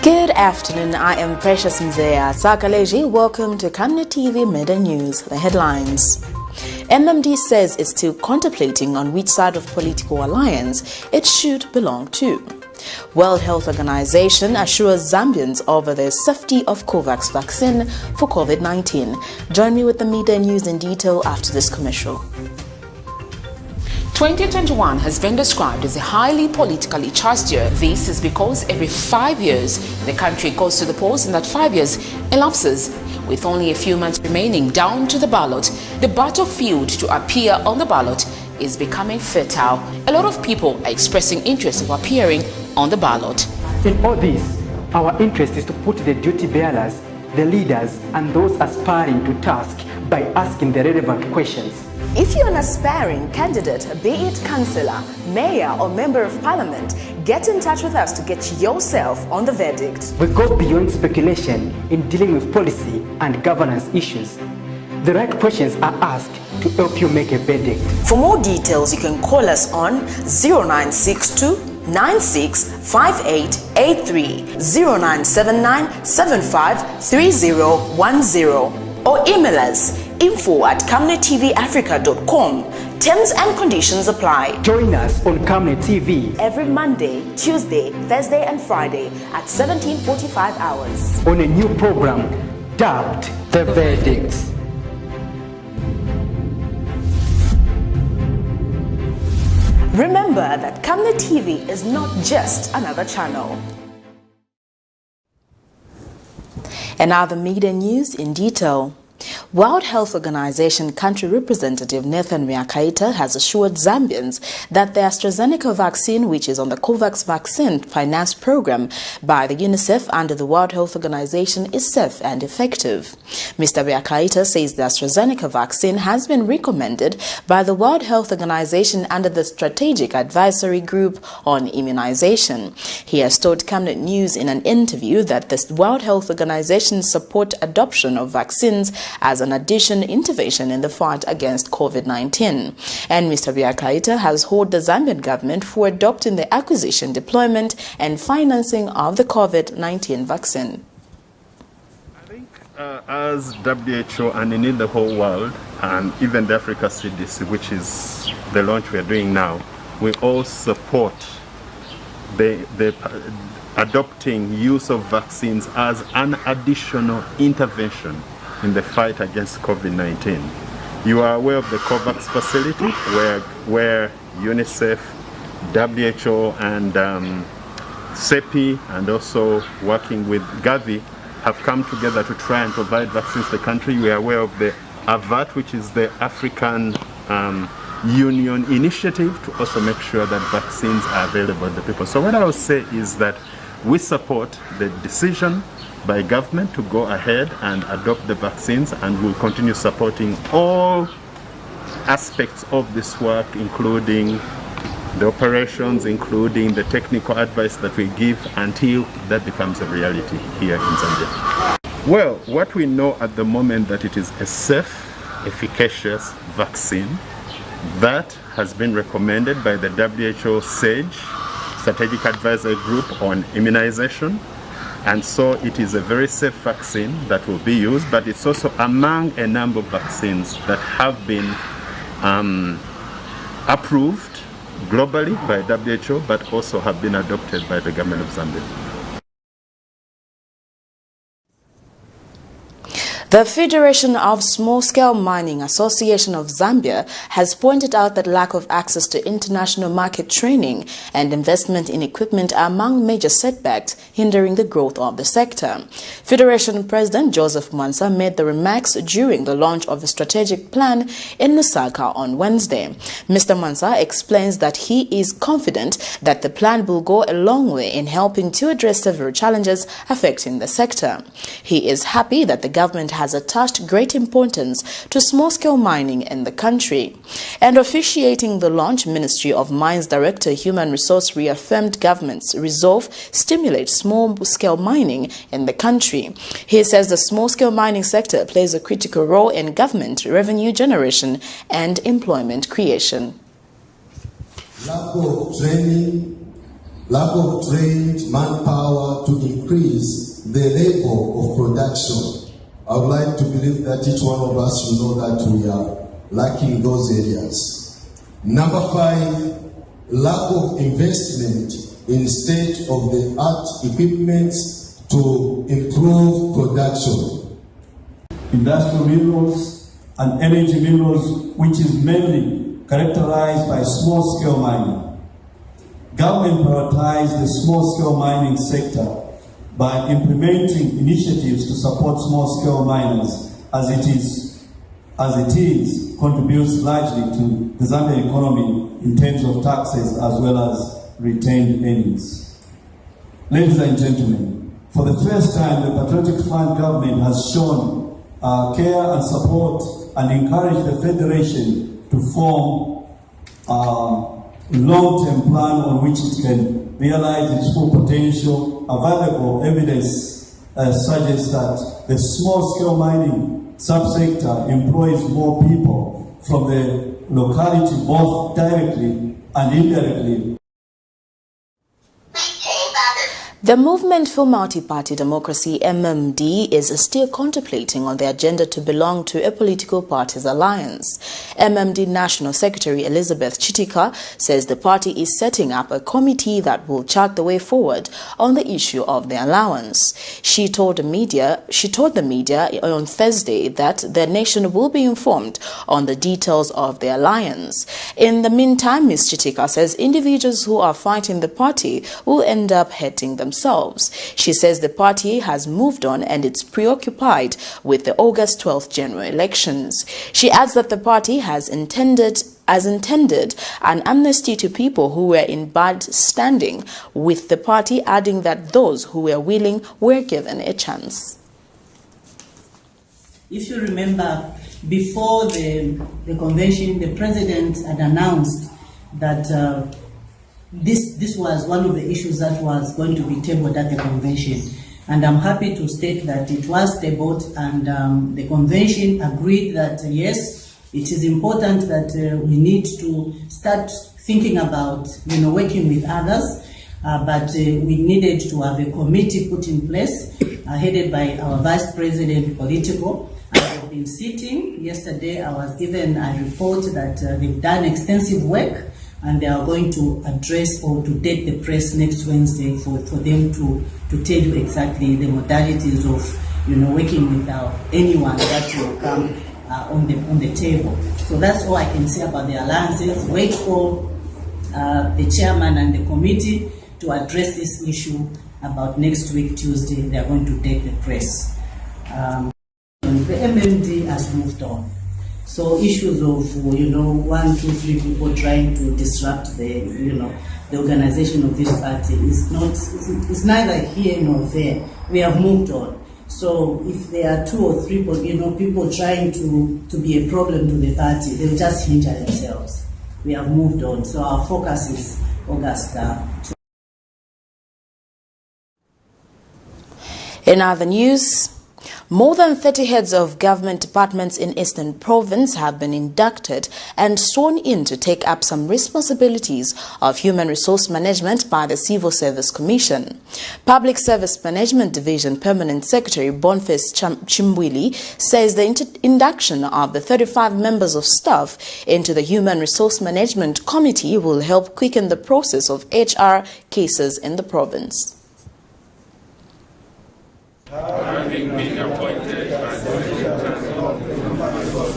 Good afternoon, I am Precious Mzea Sakaleji. Welcome to Camnet TV Midday News. The headlines. MMD says it's still contemplating on which side of political alliance it should belong to. World Health Organization assures Zambians over the safety of COVAX vaccine for COVID-19. Join me with the midday news in detail after this commercial. 2021 has been described as a highly politically charged year. This is because every 5 years the country goes to the polls, and that 5 years elapses with only a few months remaining down to the ballot. The battlefield to appear on the ballot is becoming fertile. A lot of people are expressing interest of appearing on the ballot. In all this, our interest is to put the duty bearers, the leaders, and those aspiring to task by asking the relevant questions. If you're an aspiring candidate, be it councillor, mayor, or member of parliament, get in touch with us to get yourself on the verdict. We go beyond speculation in dealing with policy and governance issues. The right questions are asked to help you make a verdict. For more details, you can call us on 0962 965883, 0979 753010, or email us info@camnettvafrica.com. Terms and conditions apply. Join us on Camnet TV every Monday, Tuesday, Thursday, and Friday at 17:45 hours on a new program dubbed The Verdict. Remember that Camnet TV is not just another channel. And now the media news in detail. World Health Organization country representative Nathan Miakaita has assured Zambians that the AstraZeneca vaccine, which is on the COVAX vaccine finance program by the UNICEF under the World Health Organization, is safe and effective. Mr. Miakaita says the AstraZeneca vaccine has been recommended by the World Health Organization under the Strategic Advisory Group on Immunization. He has told Camnet News in an interview that the World Health Organization support adoption of vaccines as an additional intervention in the fight against COVID-19. And Mr. Miakaita has hailed the Zambian government for adopting the acquisition, deployment, and financing of the COVID-19 vaccine. I think as WHO and in the whole world, and even the Africa CDC, which is the launch we are doing now, we all support the adopting use of vaccines as an additional intervention in the fight against COVID-19. You are aware of the COVAX facility where UNICEF, WHO, and CEPI, and also working with Gavi, have come together to try and provide vaccines to the country. We are aware of the AVAT, which is the African Union initiative to also make sure that vaccines are available to people. So what I will say is that we support the decision by government to go ahead and adopt the vaccines, and we'll continue supporting all aspects of this work, including the operations, including the technical advice that we give until that becomes a reality here in Zambia. Well, what we know at the moment that it is a safe, efficacious vaccine that has been recommended by the WHO SAGE, Strategic Advisory Group on Immunization. And so it is a very safe vaccine that will be used, but it's also among a number of vaccines that have been approved globally by WHO, but also have been adopted by the government of Zambia. The Federation of Small-Scale Mining Association of Zambia has pointed out that lack of access to international market training and investment in equipment are among major setbacks hindering the growth of the sector. Federation President Joseph Mansa made the remarks during the launch of the strategic plan in Lusaka on Wednesday. Mr. Mansa explains that he is confident that the plan will go a long way in helping to address several challenges affecting the sector. He is happy that the government has attached great importance to small-scale mining in the country. And officiating the launch, Ministry of Mines Director Human Resource reaffirmed government's resolve to stimulate small-scale mining in the country. He says the small-scale mining sector plays a critical role in government revenue generation and employment creation. Lack of training, lack of trained manpower to increase the level of production. I would like to believe that each one of us will know that we are lacking those areas. Number 5, lack of investment in state-of-the-art equipment to improve production. Industrial minerals and energy minerals, which is mainly characterized by small-scale mining. Government prioritized the small-scale mining sector by implementing initiatives to support small-scale miners, as it is contributes largely to the Zambian economy in terms of taxes as well as retained earnings. Ladies and gentlemen, for the first time, the Patriotic Front government has shown care and support and encouraged the Federation to form a long-term plan on which it can realize its full potential. Available evidence suggests that the small-scale mining subsector employs more people from the locality, both directly and indirectly. The Movement for Multi-Party Democracy, MMD, is still contemplating on the agenda to belong to a political party's alliance. MMD National Secretary Elizabeth Chitika says the party is setting up a committee that will chart the way forward on the issue of the alliance. She told the media on Thursday that the nation will be informed on the details of the alliance. In the meantime, Ms. Chitika says individuals who are fighting the party will end up hurting themselves. She says the party has moved on and it's preoccupied with the August 12th general elections. She adds that the party has intended an amnesty to people who were in bad standing with the party, adding that those who were willing were given a chance. If you remember, before the convention, the president had announced that this was one of the issues that was going to be tabled at the convention. And I'm happy to state that it was tabled, and the convention agreed that yes, it is important that we need to start thinking about working with others, but we needed to have a committee put in place headed by our Vice President Political. I've been sitting. Yesterday I was given a report that they've done extensive work, and they are going to address or to take the press next Wednesday for them to tell you exactly the modalities of working with anyone that will come on the table. So that's all I can say about the alliances. Wait for the chairman and the committee to address this issue about next week, Tuesday. They are going to take the press. The MMD has moved on. So issues of 1, 2, 3 people trying to disrupt the organization of this party is not. It's neither here nor there. We have moved on. So if there are 2 or 3 people trying to be a problem to the party, they'll just hinder themselves. We have moved on. So our focus is August. In other news, more than 30 heads of government departments in Eastern Province have been inducted and sworn in to take up some responsibilities of human resource management by the Civil Service Commission. Public Service Management Division Permanent Secretary Boniface Chimbwili says the induction of the 35 members of staff into the Human Resource Management Committee will help quicken the process of HR cases in the province. Having been appointed as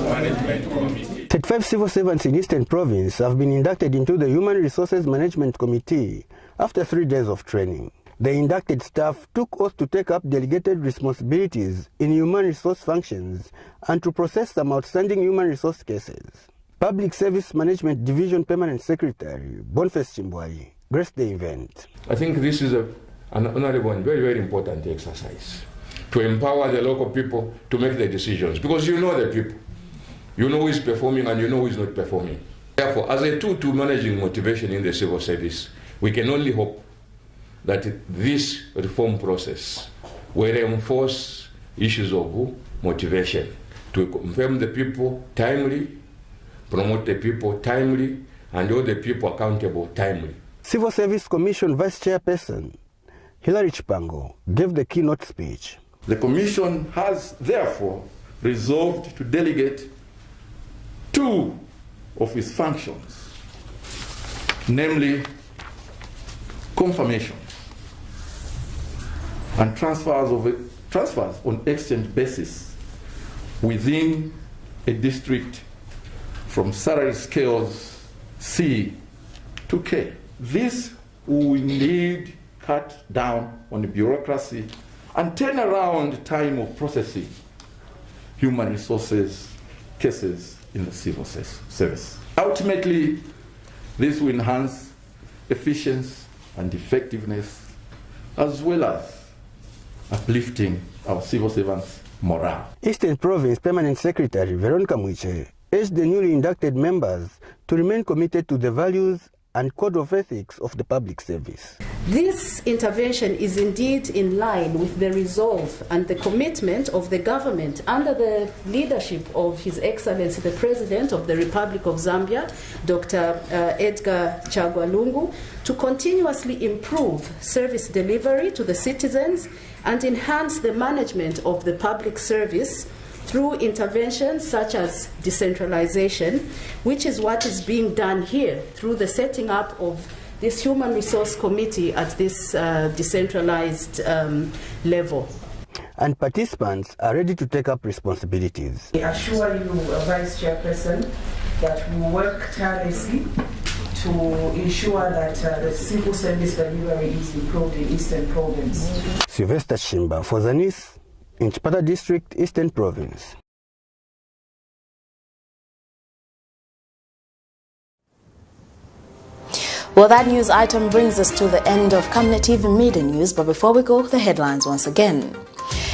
Management Committee. 35 civil servants in Eastern Province have been inducted into the Human Resources Management Committee after 3 days of training. The inducted staff took oath to take up delegated responsibilities in human resource functions and to process some outstanding human resource cases. Public Service Management Division Permanent Secretary Boniface Chimbwili graced the event. I think this is an honorable and very, very important exercise to empower the local people to make the decisions, because you know the people. You know who is performing and you know who is not performing. Therefore, as a tool to managing motivation in the civil service, we can only hope that this reform process will enforce issues of motivation, to confirm the people timely, promote the people timely, and hold the people accountable timely. Civil Service Commission Vice Chairperson Hilary Chipango gave the keynote speech. The Commission has therefore resolved to delegate 2 of its functions, namely confirmations and transfers on exchange basis within a district from salary scales C to K. This will indeed cut down on the bureaucracy and turn around time of processing human resources cases in the civil service. Ultimately, this will enhance efficiency and effectiveness, as well as uplifting our civil servants' morale. Eastern Province Permanent Secretary Veronica Mwiche urged the newly inducted members to remain committed to the values and code of ethics of the public service. This intervention is indeed in line with the resolve and the commitment of the government under the leadership of His Excellency the President of the Republic of Zambia, Dr. Edgar Chagwa Lungu, to continuously improve service delivery to the citizens and enhance the management of the public service through interventions such as decentralization, which is what is being done here through the setting up of this Human Resource Committee at this decentralized level. And participants are ready to take up responsibilities. I assure you, Vice Chairperson, that we work tirelessly to ensure that the civil service delivery is improved in Eastern Province. Sylvester Shimba for Zanis, in Chipata District, Eastern Province. Well, that news item brings us to the end of Camnet TV Midday News, but before we go, the headlines once again.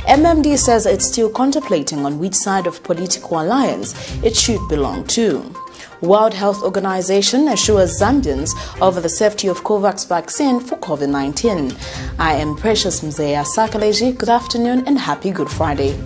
MMD says it's still contemplating on which side of political alliance it should belong to. World Health Organization assures Zambians over the safety of COVAX vaccine for COVID-19. I am Precious Mzeya Sakaleji. Good afternoon and happy Good Friday.